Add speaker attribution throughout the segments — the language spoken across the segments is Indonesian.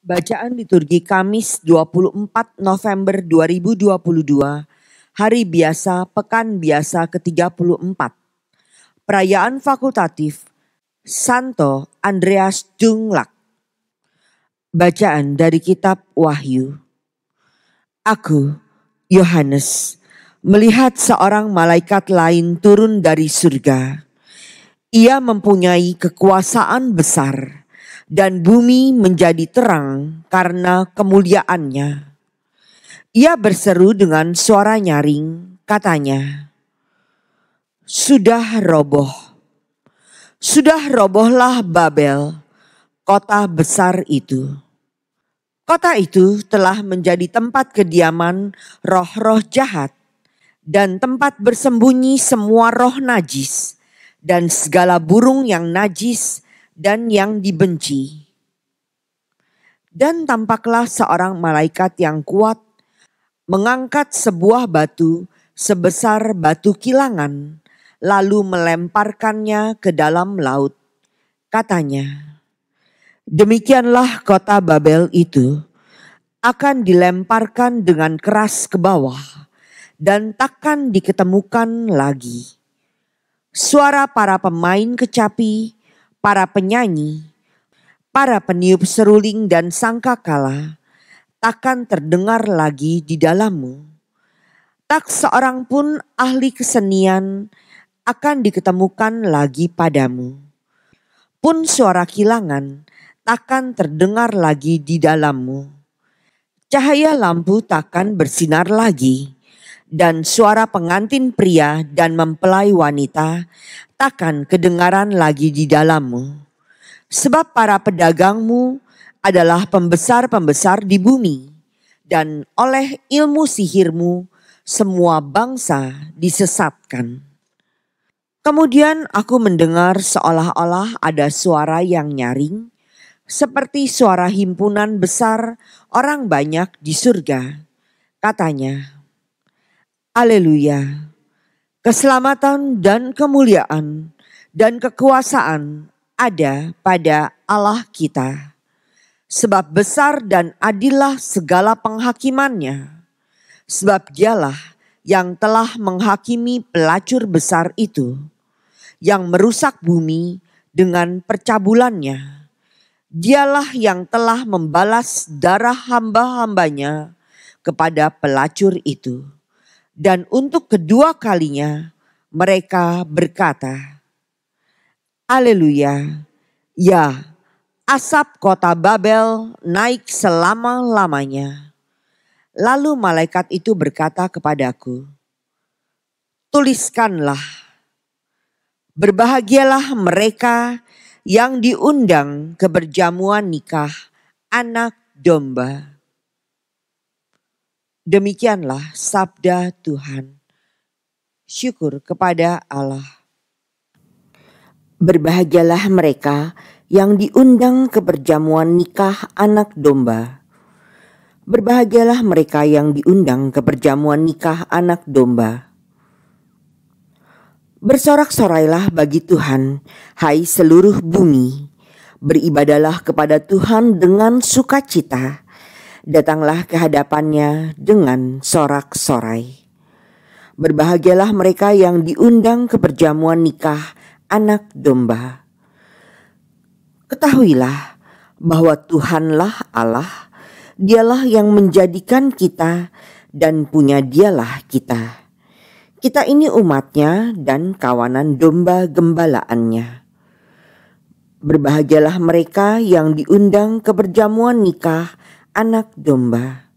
Speaker 1: Bacaan liturgi Kamis 24 November 2022, Hari Biasa Pekan Biasa ke-34. Perayaan fakultatif Santo Andreas Dunglac. Bacaan dari kitab Wahyu. Aku, Yohanes, melihat seorang malaikat lain turun dari surga. Ia mempunyai kekuasaan besar dan bumi menjadi terang karena kemuliaannya. Ia berseru dengan suara nyaring, katanya, Sudah robohlah Babel, kota besar itu. Kota itu telah menjadi tempat kediaman roh-roh jahat dan tempat bersembunyi semua roh najis dan segala burung yang najis dan yang dibenci. Dan tampaklah seorang malaikat yang kuat mengangkat sebuah batu sebesar batu kilangan, lalu melemparkannya ke dalam laut. Katanya, demikianlah kota Babel itu akan dilemparkan dengan keras ke bawah dan takkan diketemukan lagi. Suara para pemain kecapi, para penyanyi, para peniup seruling dan sangkakala takkan terdengar lagi di dalammu. Tak seorang pun ahli kesenian akan diketemukan lagi padamu. Pun suara kilangan takkan terdengar lagi di dalammu. Cahaya lampu takkan bersinar lagi, dan suara pengantin pria dan mempelai wanita takkan kedengaran lagi di dalammu. Sebab para pedagangmu adalah pembesar-pembesar di bumi, dan oleh ilmu sihirmu semua bangsa disesatkan. Kemudian aku mendengar seolah-olah ada suara yang nyaring, seperti suara himpunan besar orang banyak di surga. Katanya, Haleluya, keselamatan dan kemuliaan dan kekuasaan ada pada Allah kita. Sebab besar dan adillah segala penghakimannya. Sebab dialah yang telah menghakimi pelacur besar itu, yang merusak bumi dengan percabulannya. Dialah yang telah membalas darah hamba-hambanya kepada pelacur itu. Dan untuk kedua kalinya mereka berkata, Haleluya, ya asap kota Babel naik selama-lamanya. Lalu malaikat itu berkata kepadaku, tuliskanlah, berbahagialah mereka yang diundang ke perjamuan nikah anak domba. Demikianlah sabda Tuhan. Syukur kepada Allah. Berbahagialah mereka yang diundang ke perjamuan nikah anak domba. Berbahagialah mereka yang diundang ke perjamuan nikah anak domba. Bersorak-sorailah bagi Tuhan, hai seluruh bumi. Beribadalah kepada Tuhan dengan sukacita. Datanglah ke hadapannya dengan sorak-sorai. Berbahagialah mereka yang diundang ke perjamuan nikah anak domba. Ketahuilah bahwa Tuhanlah Allah, Dialah yang menjadikan kita dan punya Dialah kita. Kita ini umatnya dan kawanan domba gembalaannya. Berbahagialah mereka yang diundang ke perjamuan nikah anak domba.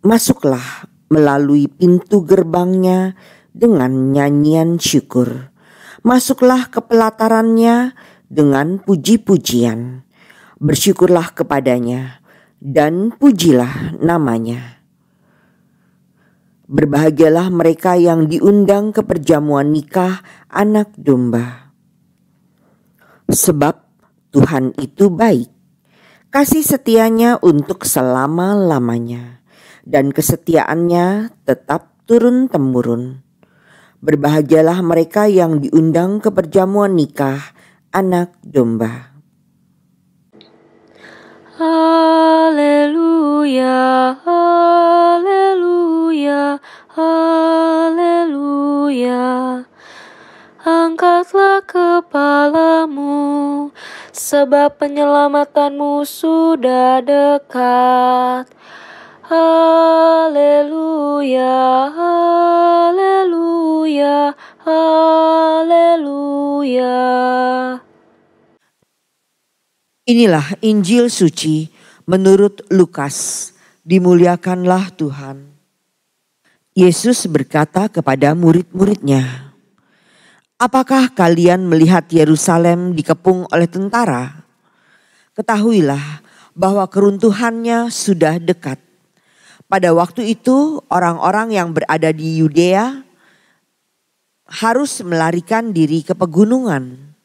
Speaker 1: Masuklah melalui pintu gerbangnya dengan nyanyian syukur. Masuklah ke pelatarannya dengan puji-pujian. Bersyukurlah kepadanya dan pujilah namanya. Berbahagialah mereka yang diundang ke perjamuan nikah anak domba. Sebab Tuhan itu baik, kasih setianya untuk selama-lamanya, dan kesetiaannya tetap turun-temurun. Berbahagialah mereka yang diundang ke perjamuan nikah anak domba.
Speaker 2: sebab penyelamatanmu sudah dekat. Haleluya, haleluya, haleluya.
Speaker 1: Inilah Injil suci menurut Lukas. Dimuliakanlah Tuhan. Yesus berkata kepada murid-muridnya, "Apakah kalian melihat Yerusalem dikepung oleh tentara? Ketahuilah bahwa keruntuhannya sudah dekat." Pada waktu itu orang-orang yang berada di Yudea harus melarikan diri ke pegunungan.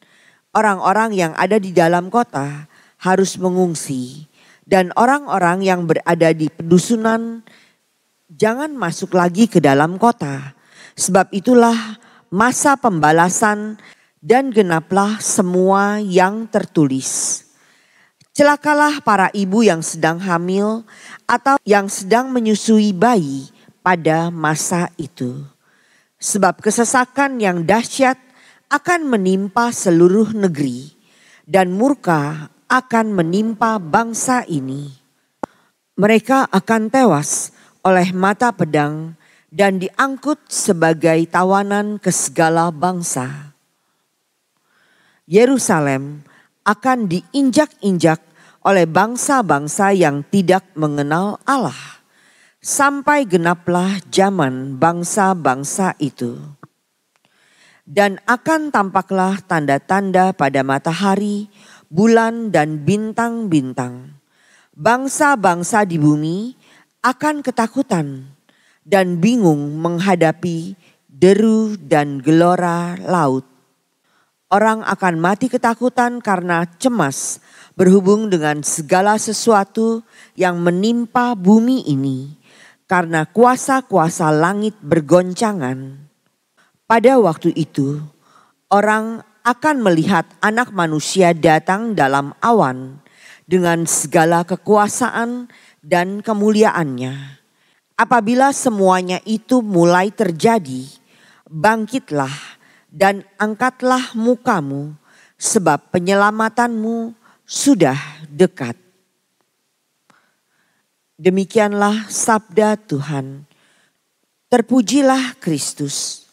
Speaker 1: Orang-orang yang ada di dalam kota harus mengungsi. Dan orang-orang yang berada di pedusunan jangan masuk lagi ke dalam kota. Sebab itulah masa pembalasan dan genaplah semua yang tertulis. Celakalah para ibu yang sedang hamil atau yang sedang menyusui bayi pada masa itu. Sebab kesesakan yang dahsyat akan menimpa seluruh negeri dan murka akan menimpa bangsa ini. Mereka akan tewas oleh mata pedang dan diangkut sebagai tawanan ke segala bangsa. Yerusalem akan diinjak-injak oleh bangsa-bangsa yang tidak mengenal Allah, sampai genaplah zaman bangsa-bangsa itu. Dan akan tampaklah tanda-tanda pada matahari, bulan dan bintang-bintang. Bangsa-bangsa di bumi akan ketakutan dan bingung menghadapi deru dan gelora laut. Orang akan mati ketakutan karena cemas berhubung dengan segala sesuatu yang menimpa bumi ini, karena kuasa-kuasa langit bergoncangan. Pada waktu itu, orang akan melihat Anak Manusia datang dalam awan dengan segala kekuasaan dan kemuliaannya. Apabila semuanya itu mulai terjadi, bangkitlah dan angkatlah mukamu, sebab penyelamatanmu sudah dekat. Demikianlah sabda Tuhan. Terpujilah Kristus.